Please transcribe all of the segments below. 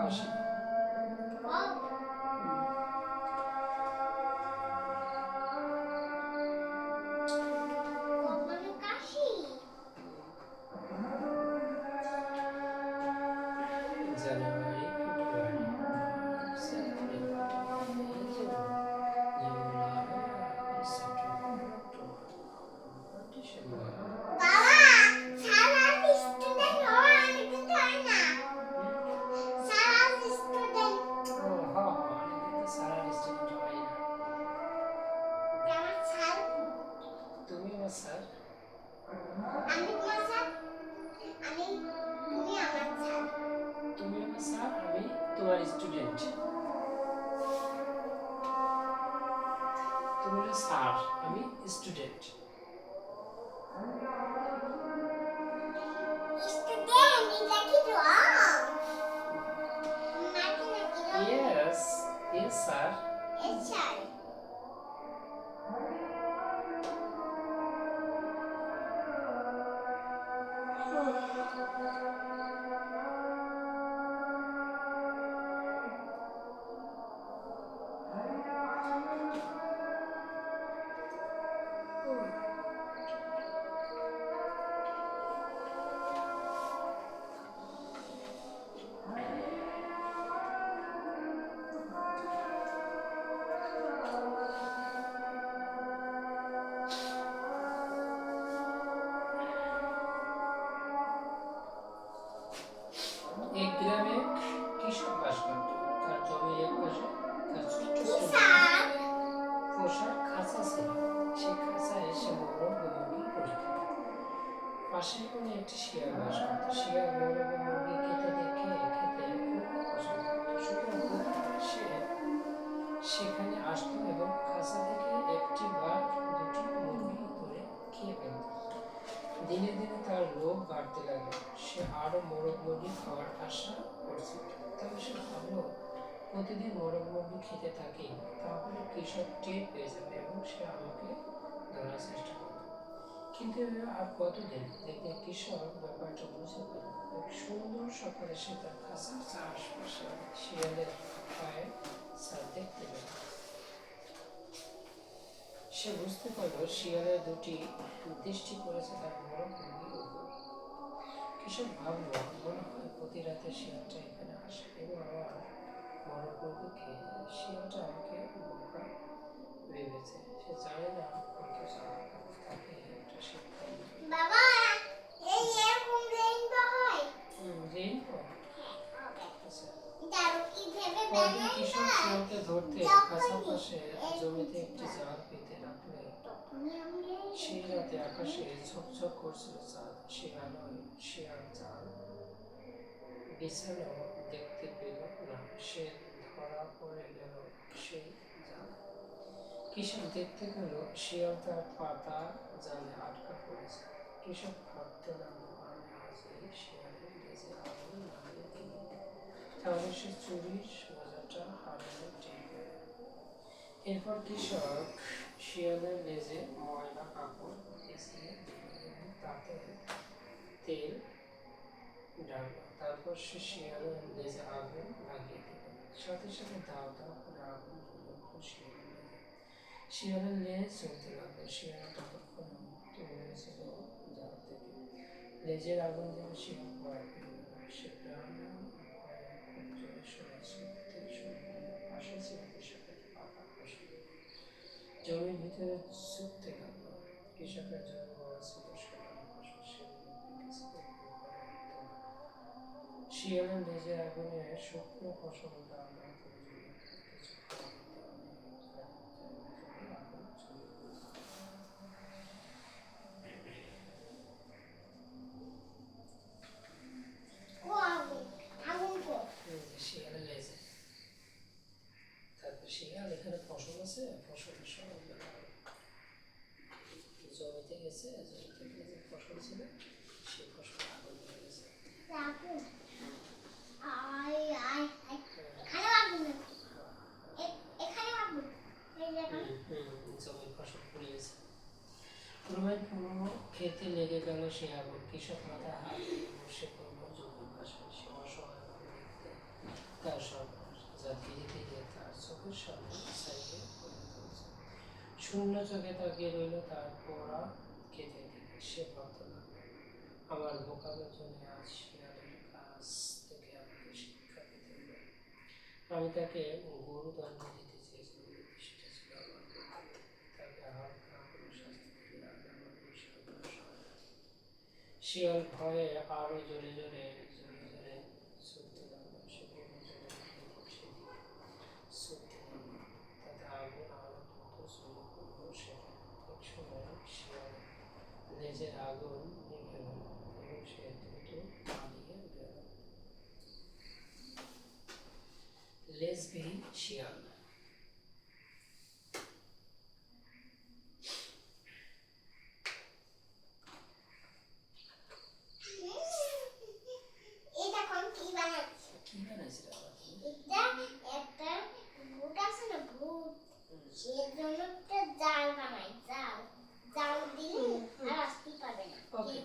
কাশি। জানুয়ারি, ফেব্রুয়ারি, মার্চ, এপ্রিল, মে, জুন, জুলাই, সেপ্টেম্বর, অক্টোবর, নভেম্বর, ডিসেম্বর। তুমি আমার স্যার, তুমি আমার স্যার, আমি তোমার স্টুডেন্ট। তুমি হলো স্যার, আমি স্টুডেন্ট। Yes, yes, sir. এক গ্রামে কৃষক বাস করত। তার জমির এক পাশে তার ছোট্ট পোষার খাঁচা ছিল। সেই খাঁচায় সে মোরগ ও মুরগি পরিত। পাশের কোণে একটি শিয়াল বাস করত। শিয়াল মোরগ ও মুরগি খেতে খুব পছন্দ করত। সুতরাং প্রতিদিন সে সেখানে আসতো এবং খাঁচা থেকে একটি বা দুটি মুরগি ধরে খেয়ে ফেলত। দিনে দিনে তার লোভ বাড়তে লাগলো। সে আরো মোরগ মুরগি খাওয়ার আশা করছিল। তবে সে ভাবলো, প্রতিদিন মোরগ মুরগি খেতে থাকি তাহলে কৃষক টের পেয়ে যাবে এবং সে আমাকে ধরার চেষ্টা করবে। কিন্তু আর কতদিন? দেখতে কৃষক ব্যাপারটা বুঝে পেল। এক সুন্দর সকালে সে তার খাঁচার চারপাশে শিয়ালের পায়ের ছাপ দেখতে পেল। সে বুঝতে পারলো শিয়ালের দুটি দৃষ্টি পড়েছে তার মোরগ মুরগির উপর। কৃষক ভাবলো, মনে হয় প্রতি রাতে শিয়ালটা এখানে আসে এবং আমার মোরগ মুরগি খেয়ে যায়। শিয়ালটা আমাকে বোকা ভেবেছে, সে জানে না অথচ আমার তাকে একটা সিদ্ধান্ত। পরদিন কৃষক শিয়ালকে ধরতে খাঁচার পাশে জমিতে একটি জাল পেতে রাখলে সেই রাতে আকাশে ঝকঝক করছিল চাঁদ। শিয়াল জাল বিছানো দেখতে পেল না। সে ধরা পড়ে গেল সেই জাল। কৃষক দেখতে পেল শিয়াল তার পাতা জালে আটকা পড়েছে। কৃষক ভাবতে লাগলো, আমি আজ এই শিয়ালের লেজে আগুন লাগিয়ে দিই, তাহলে সে চুরির মজাটা হারানো ঠিক হয়ে যাবে। এরপর কৃষক শিয়ালের লেজে ময়লা কাপড় পেঁচিয়ে দিল এবং তাতে তেল ঢাললো। তারপর সে শিয়ালের লেজে আগুন লাগিয়ে দিল। সাথে সাথে দাও দাও করে আগুন জ্বলে উঠল শিয়ালের লেজে। শিয়ালের লেজ চলতে লাগলো। শিয়াল ততক্ষণে মুক্ত হয়েছিল জাল থেকে। লেজের আগুন দেখে শিয়াল ভয় পেয়ে গেল। সে প্রাণে ভয়ে খুব জোরে সরে ছুটতে শুরু করলো। পাশে ছিল কৃষকের পাকা ফসল। জমির ভিতরে ছুটতে লাগলো। কৃষকের জমি বড় ছিল, শোকানো ফসল সেগুলো পেকেছিল, ঘরে উঠত না। শিয়ালের লেজের আগুনে শুকনো ফসল দাও দাও করে জ্বলে উঠল। কিছুক্ষণের মধ্যে অনেক জায়গা জুড়ে আগুন ছড়িয়ে পড়ল। শিয়ালের লেজে। তারপর শিয়াল এখানে ফসল আছে, ফসলের সব জমিতে গেছে, জমিতে গিয়ে যে ফসল ছিল সেই ফসল আগুন ধরে গেছে। জমির ফসল পুড়ে গেছে। পুরো খেতে লেগে গেল সে আগুন। কৃষক মাথায় হাত দিয়ে বসে পড়ল জমির পাশে। সে অসহায় ভাবে দেখতে তার সর্বনাশ, যা ধীরে ধীরে তার চোখের সামনে ছাইয়ে পড়ে চলছে। শূন্য চোখে তাকিয়ে রইল তার পোড়া খেতে দিকে। সে ভাবতে লাগলো, আমার বোকামের জন্য আজ শিয়ালের কাছ থেকে আমাকে শিক্ষা পেতে হলো। আমি তাকে গুরুদণ্ড দিতে চেয়েছিলাম, কিন্তু সেটা ছিল আমার বোকামি। তাকে হালকা কোনো শাস্তি দিলে আজ আমার এই সর্বনাশ হয় না। শিয়াল ভয়ে আরো জোরে জোরে জোরে জোরে ছুটতে লাগলো। সে বলল, এদিক সেদিক ছুটতে লাগলো, তাতে আগুন আরো দ্রুত ছড়িয়ে পড়ল সেখানে। এক সময় শিয়ালের লেজের আগুন নিভে গেল এবং সে দ্রুত পালিয়ে গেল। লেজবিহীন শিয়াল। কি বানাইছিল আবার তুমি? ওকে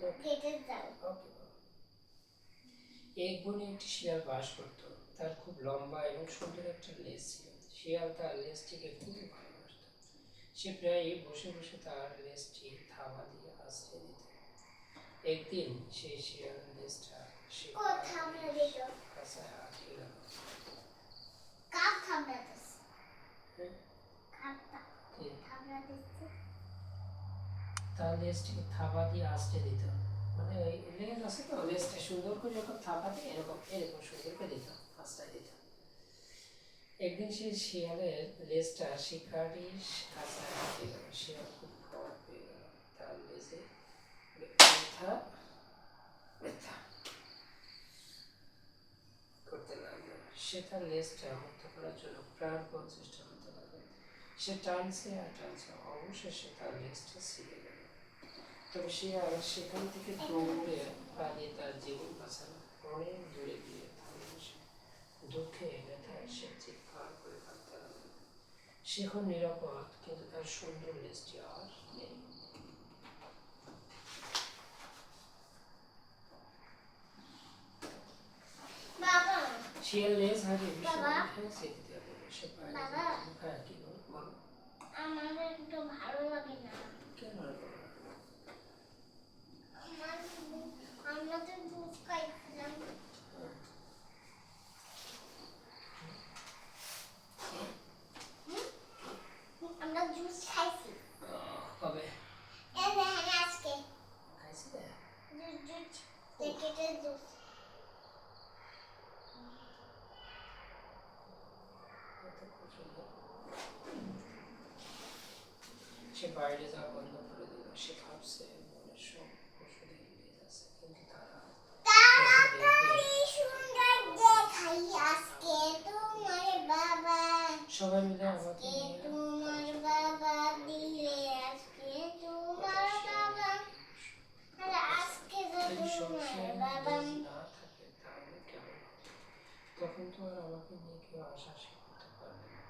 ওকে ওকে। এক বনে একটি শিয়াল বাস করত। তার খুব লম্বা এবং সুন্দর একটা লেজ ছিল। শিয়াল তার লেজটিকে খুবই ভালোবাসত। সে প্রায়ই বসে বসে তার লেজটি থাবা দিয়ে আশ্রয় দিত। একদিন সেই শিয়ালের লেজটা শিকারির কাছে আটকে গেল। তার লেজটিকে থাবা দিয়ে আশ্রয় দিত, মানে ওই লেজ আছে তো, লেজটা সুন্দর করে যখন থাবা দিয়ে এরকম এরকম সুন্দর করে দিত, আশ্রয় দিত। একদিন সেই শিয়ালের লেজটা শিকারির কাছে আটকে গেল। শিয়াল খুব ভয় পেয়ে গেল। তার লেজে ব্যথা ব্যথা করতে লাগলো। সে তার লেজটা মুক্ত করার জন্য প্রাণপণ চেষ্টা করতে লাগলো। সে টানছে আর টানছে, অবশেষে তার লেজটা ছিঁড়ে গেল। তবে শিয়াল সেখান থেকে দৌড়ে পালিয়ে তার জীবন বাঁচালো। অনেক দূরে গিয়ে থামল সে। দুঃখে ব্যথায় সে চিৎকার করে কাঁদতে লাগলো। সে এখন নিরাপদ, কিন্তু তার সুন্দর লেজটি আর নেই। শিয়াল লেজ হারিয়ে ভীষণ চেতিত হলো। সে বাইরে যেতে কি বলো? আমার একটু ভালো লাগে না। কেন ভালো লাগে না? আমরা তো দুধ খাইছিলাম। আমরা জুস খাইছি। কবে? আজকে খাইছি। জুস প্যাকেটের জুস। সে বাইরে যাওয়া বন্ধ করে দিল। সে ভাবছে মনের সব ওষুধে লেজ আছে, কিন্তু তারা সবাই মিলে আমাকে না থাকে তাহলে কেমন হবে? তখন তো আর আমাকে নিয়ে কেউ আশাশি করতে পারবে না।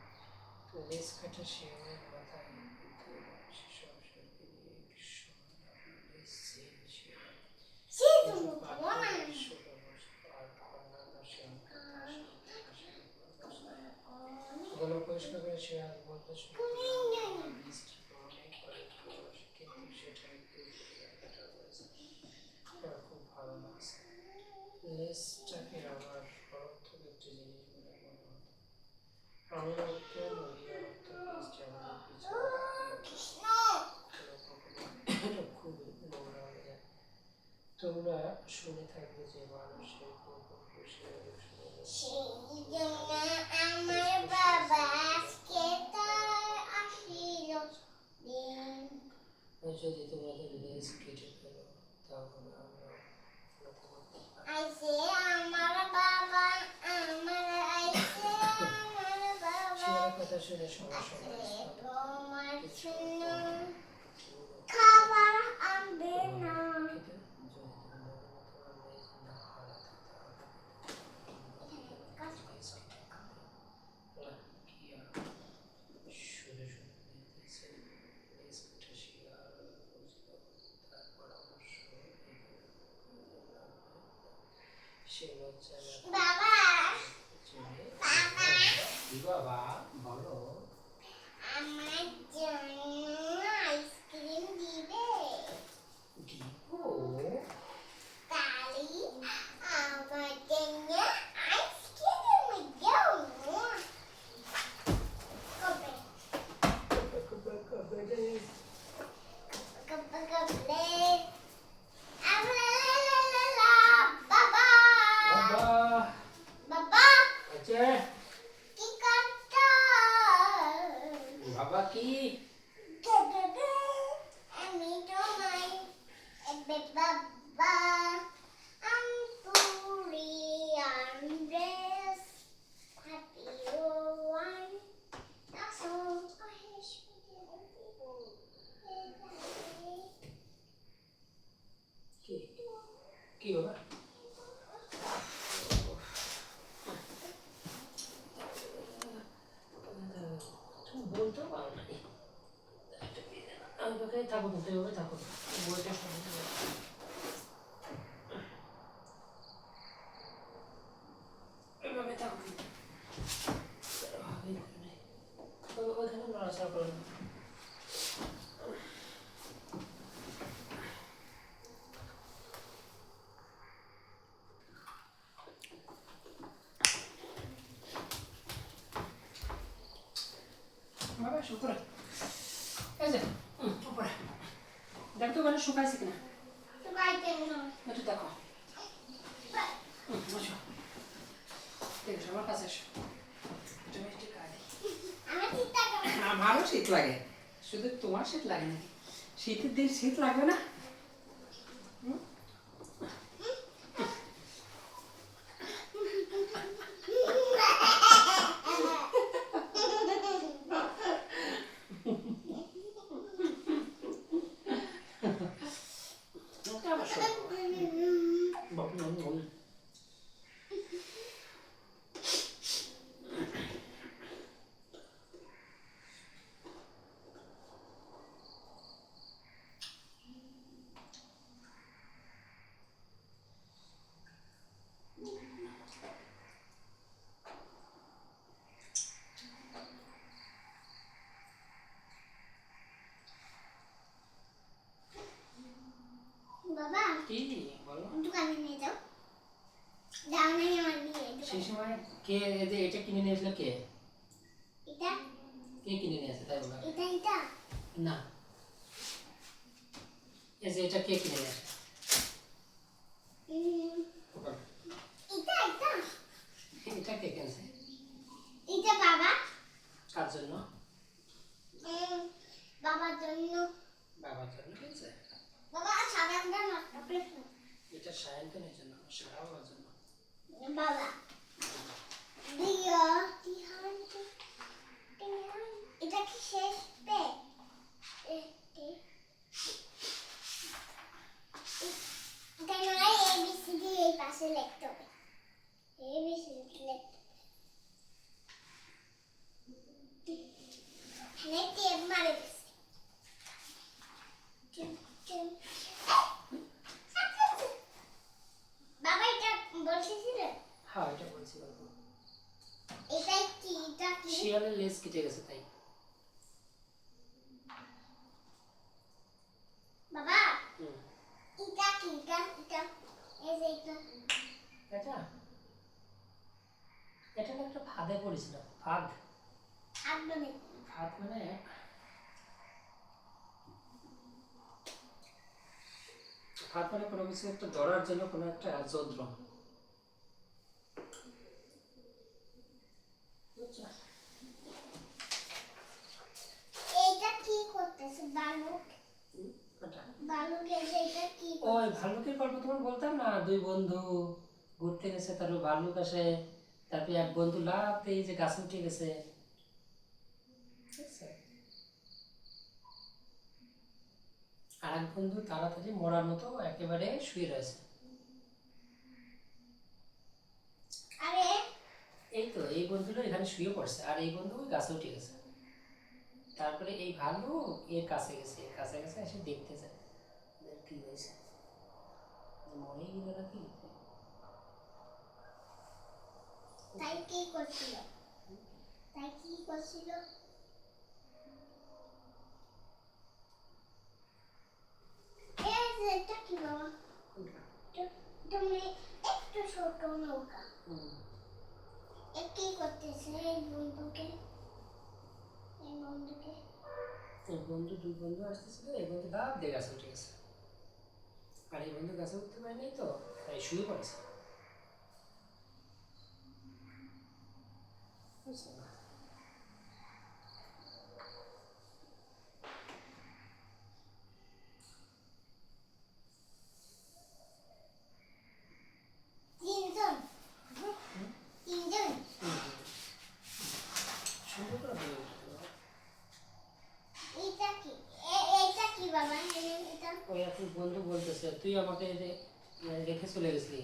লেজ কাটা শিয়ালের মাথায় বুদ্ধি এলো। সে সংসারকে নিয়ে ভীষণ লেজ ছেড়ে শিয়াল গলা পরিষ্কার করে শিয়াল বলতে শুরু করলো, লেজটিকে অনেক ভালোবাসি, কিন্তু সেটা একটু কাটা হয়েছে। আমার খুব ভালো লাগছে। লেজটাকে আমার অনর্থক একটি জিনিস বলে মনে হতো। আমরা কেন এই অনর্থক লেজটি আমাদের পিছনে খুবই নোংরা হয়ে যায়। তোমরা শুনে থাকবে যে মানুষের গোপন পুষে আমার বাবা যদি তোমাদের লেজ কেটে ফেলো, তাহলে আমরা কথা শুনে সবার খাবার আনবে না। সে লজ্জায় ছেলে কি বাবা বলো আমার জন্য আইসক্রিম দিবে দিব তালি আমার জন্য আইসক্রিম দাও কবে কবে কবে রে কবে কবে বাবা বাবা বাবা আচ্ছা কি করছো বাবা কি আমি তোমায় বাবা পুরি আন্ড্রেস হ্যাপি ওয়ান আসো কি কি বাবা তুমি বলতে পারো না আমি তোকে থাকো না তুই ওকে থাকো বইটা শুনতে এভাবে থাকো ওইখানে নড়াচড়া করো না বাবা শুকুরা এই যে উপরে দেখ তো ওখানে শুকাইছে কিনা একটু দেখো বসো দেখো আমার কাছে এসো তুমি একটু কাঁদি আমারও শীত লাগে শুধু তোমার শীত লাগে নাকি শীতের দিন শীত লাগবে না আবার শোনো বাবা কি বলো দোকানে নিয়ে যাও দাও না আমার নিয়ে সেই সময় কে এটা কিনে নিয়েছিল কে এটা কে কিনে নিয়েছে তাই বলো এটা না এই যে এটা কে কিনে নিয়েছে এটা কে কিনেছে এটা বাবা কার জন্য বাবার জন্য বাবার জন্য কিনেছে বাবা সাবানটা নষ্ট করে এটা সায়ন্তনের জন্য সারা বাবার জন্য বাবা দিয়া এটা কি শেষ পে কেন ABCD এই পাশে লিখতে হবে ABCD লিখতে নেটে মারে বাবা এটা বলছিলেন হ্যাঁ এটা বলছি বাবু এটাই কি এটা কি শিয়ালের লেজ কেটে গেছে তাই বাবা হুম। এটা কি এটা এই যে এটা এটা এটা না একটা ফাঁদে পড়েছিল ফাঁদ একদমই ফাঁদ মানে ফাঁদ মানে কোনো কিছু একটা ধরার জন্য কোনো একটা যন্ত্র বুঝছো? এইটা কি করতেছে বালুক কোনটা? বালুক এটা কি ওই ভাল্লুকের গল্প তোমার বলতাম না দুই বন্ধু ঘুরতে গেছে তারপর ভাল্লুক আসে তারপরে এক বন্ধু লাফ দিয়ে যে গাছে উঠে গেছে বুঝছো? আর এক বন্ধু তাড়াতাড়ি মরার মতো একেবারে শুয়ে রয়েছে আরে এই তো এই বন্ধুটা এখানে শুয়ে পড়ছে আর এই বন্ধু ওই গাছে উঠে গেছে তারপরে এই ভাল্লুক এর কাছে গেছে এসে দেখতে যায় এদের কি হয়েছে মরে গেল নাকি তাই কি করছিল? তাই কি করছিল? এই যে এটা কি বাবা? তুমি একটু ছোট নৌকা। এ কি করতেছে এই বন্ধুকে? এই বন্ধুকে এই বন্ধু দুই বন্ধু আসতেছিল, এই বন্ধু লাফ দিয়ে গাছে উঠে গেছে, আর এই বন্ধু গাছে উঠতে পারেনি তো তাই শুয়ে পড়েছে। বুঝছো না? তিনজন তিনজন সুন্দর করে বলে উঠতে পারো। এটা কি এটা কি বাবা এটা ওই এখন বন্ধু বলতেছে তুই আমাকে রেখে চলে গেছিলি।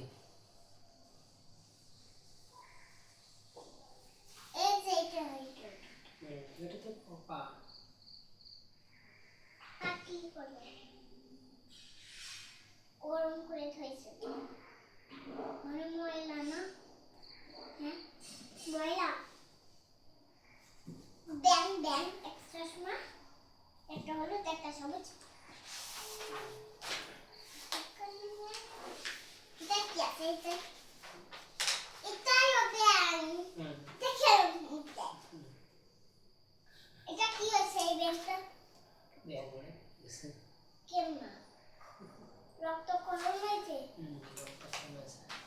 এই যে এটা এটা তো পা। কি করে গরম করে থইছে মানে ময়লা না হ্যাঁ ময়লা ব্যাং ব্যাং এক্সট্রা সময় একটা হলো একটা সবুজ এটা কি আছে এটা এটাই ব্যাং দেখে এটা কি আছে এই ব্যাংটা ব্যাগ বলে গেছে। কেমন রক্ত কলম হয়েছে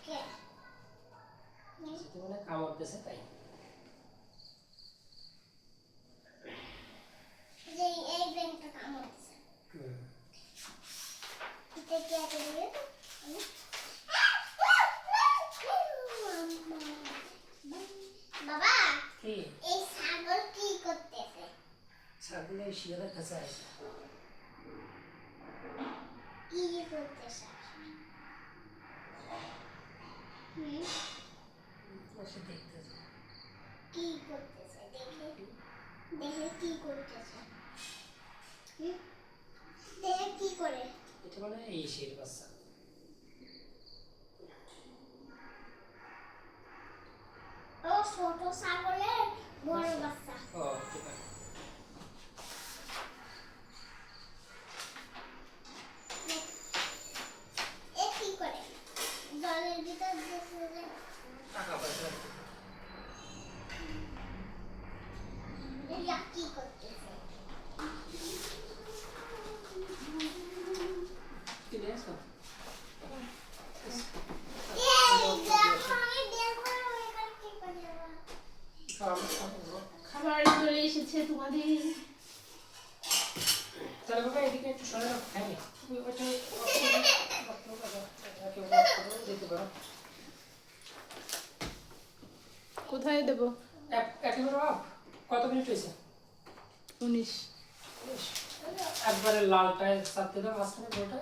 কে সেটা মানে কামড়তেছে তাই। যে এই ব্যাংকটা কামড়ছে এটা কি আছে বলে বাবা কি এই ছাগল কি করতেছে ছাগলে শিয়ালের কাছে আছে। কি করতেছে বসে দেখতেছে কি করতেছে দেখে দেখে কি করতেছে দেখে কি করে এটা মানে এই শের বাচ্চা। ও ছোট ছাগলের বড় বাচ্চা ও হতে পারে। এ কি করে জলের ভিতর দিয়ে টাকা পয়সা এরা কি করতেছে কিনে আসো। এই দেখো আমি বের করে ওইখানে কি করে যাবো খাবার চলে এসেছে তোমাদের। তাহলে বাবা এদিকে একটু সরে রাখো, হ্যাঁ তুমি ওইটা দিতে পারো। কোথায় দেবো? একেবারে অফ। কত মিনিট হয়েছে? 19। একবারে লালটায় চাপতে দাও মাঝখানে, ওটা